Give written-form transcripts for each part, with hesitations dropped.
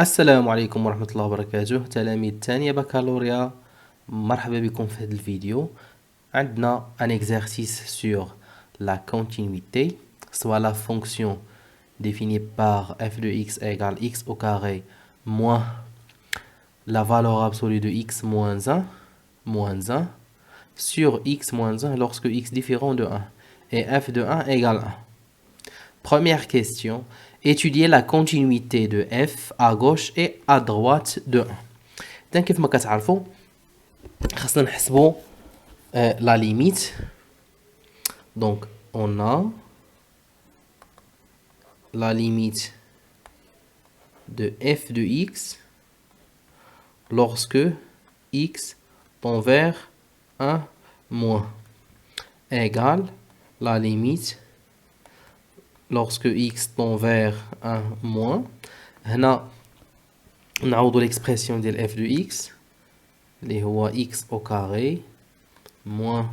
السلام عليكم ورحمة الله وبركاته تلاميذ تانية بكالوريا. مرحبا بكم في هذا الفيديو. عندنا un exercice sur la continuité, soit la fonction définie par f de x égale x au carré moins la valeur absolue de x moins 1 sur x moins 1 lorsque x différent de 1 et f de 1 égale 1. Première question, étudier la continuité de f à gauche et à droite de 1. Donc, كيف ما كتعرفوا خاصنا نحسبوا la limite. Donc, on a la limite de f de x lorsque x tend vers 1 moins égale la limite lorsque x tend vers 1 moins. هنا نعوضوا l'expression ديال f de x اللي هو x au carré moins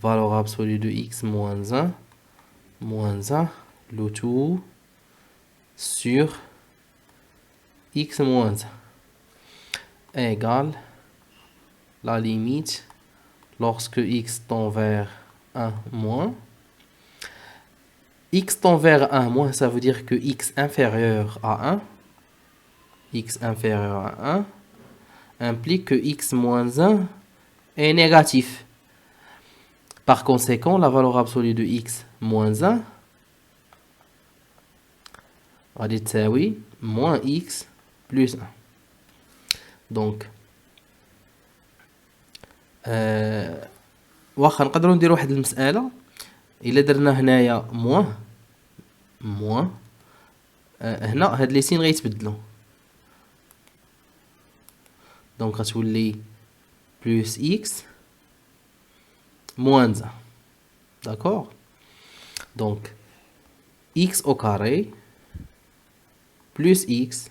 valeur absolue de x moins 1 le tout sur x moins 1 égale la limite lorsque x tend vers 1 moins. X tend vers 1 moins, ça veut dire que x inférieur à 1 implique que x moins 1 est négatif. Par conséquent, la valeur absolue de x moins 1 va être moins x plus 1. Donc, واخا نقدروا نديروا واحد المسألة. إلا درنا هنايا موان هنا هاد لي سين غيتبدلوا، دونك غتولي بلس اكس موان 1. داكوغ، دونك اكس او كاري بلس اكس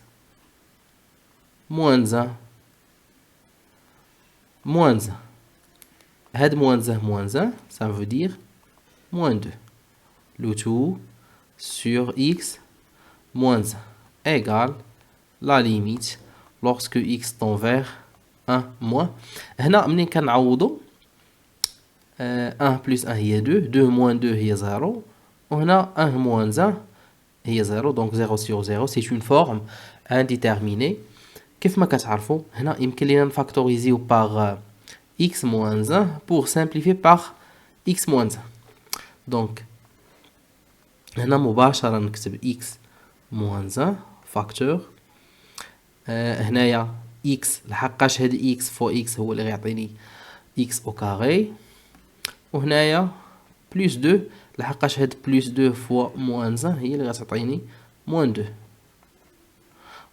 موان 1 هاد موان 1 ça veut dire moins 2. Le tout sur x moins 1 égale la limite lorsque x tend vers 1 moins. هنا منين كنعوضوا 1 plus 1 هي 2 moins 2 هي 0 وهنا 1 moins 1 هي 0 donc 0 sur 0 c'est une forme indéterminée. كيف ما كتعرفوا هنا يمكن لينا نفاكتوريزيو par x moins 1 pour simplifier par x moins 1. donc هنا مباشرة نكتب x moins 1 فاكتور هنايا x لحقاش هاد x فوق x هو اللي غيعطيني x au carré وهنايا بلس 2 لحقاش هاد بلس 2 فوق moins 1 هي اللي غتعطيني moins 2.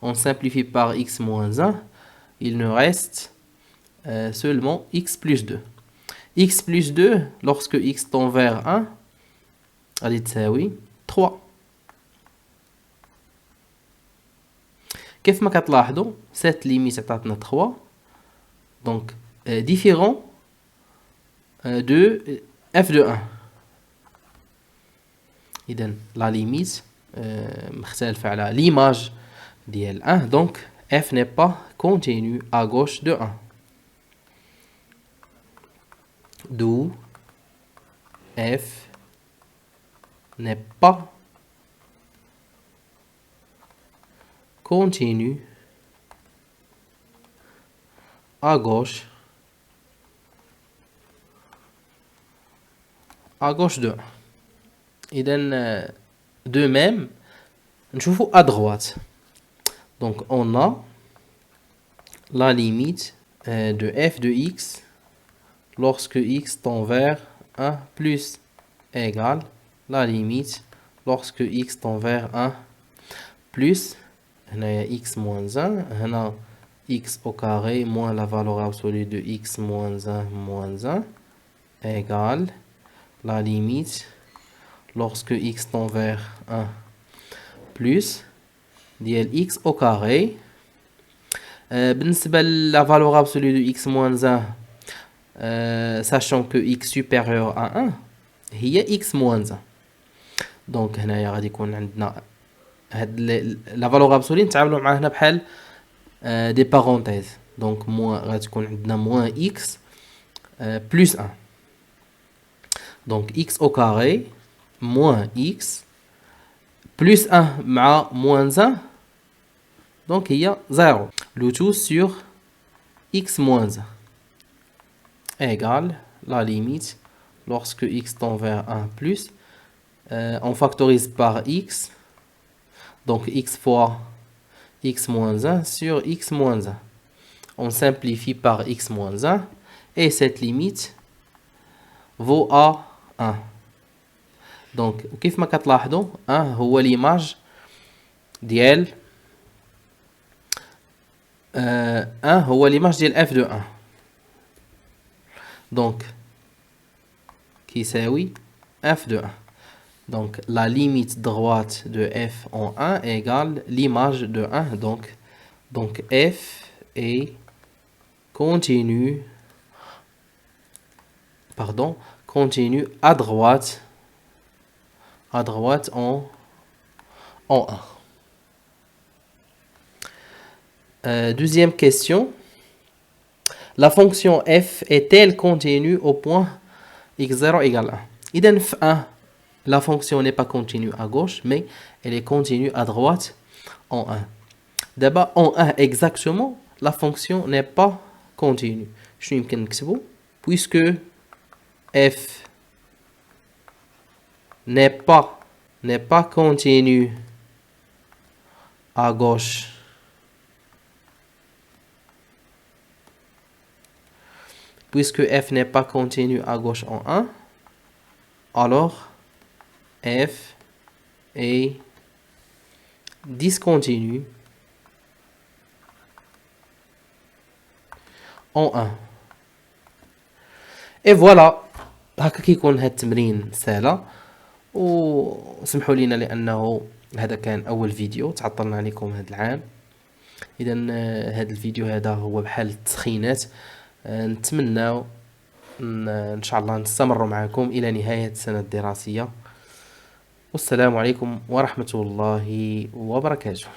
on simplifie par x moins 1, il nous reste seulement x plus 2. x plus 2 lorsque x tend vers 1 غادي تساوي 3. كيف ما كتلاحظوا cette limite عطاتنا 3 donc différent de f de 1. إذا la limite مختلفة على l'image ديال 1 donc f n'est pas continu à gauche de 1. d'où f n'est pas continu à gauche de 1. إذن de même نشوفوا à droite. donc on a la limite de f de x lorsque x tend vers 1 plus égale la limite lorsque x tend vers 1 plus هنايا x moins 1 هنا x au carré moins la valeur absolue de x moins 1 égale la limite lorsque x tend vers 1 plus ديال x au carré. بالنسبة la valeur absolue de x moins 1 sachant que x supérieur à 1 هي x moins 1 donc هنايا غادي يكون عندنا هاد لا فالور ابسولي نتعاملوا معاه هنا بحال دي بارونتيز. دونك موان غتكون عندنا موان اكس بلس 1. دونك اكس او كاري موان اكس بلس 1 مع موان 1، دونك هي 0. لو تو سور x moins 1 égale la limite lorsque x tend vers 1 plus, on factorise par x, donc x fois x moins 1 sur x moins 1. On simplifie par x moins 1 et cette limite vaut à 1. Donc كيف ما كتلاحظوا 1 هو l'image ديال 1 هو l'image ديال f de 1. Donc qui s'ajoute f de 1. Donc la limite droite de f en 1 égale l'image de 1. Donc f est continue à droite en 1. Deuxième question. La fonction f est-elle continue au point x0 égale 1? إذن في 1, la fonction n'est pas continue à gauche, mais elle est continue à droite en 1. D'abord, en 1 exactement, la fonction n'est pas continue. Je vais écrire puisque f n'est pas continue à gauche, puisque f n'est pas continue à gauche en 1, alors f est discontinue en 1. Et voilà. هكا كيكون هاد التمرين سهله. وسمحوا لينا لانه هذا كان اول فيديو تعطلنا عليكم هذا العام. اذا هذا الفيديو هذا هو بحال التسخينات. نتمنى ان شاء الله نستمر معكم الى نهايه السنه الدراسيه. والسلام عليكم ورحمه الله وبركاته.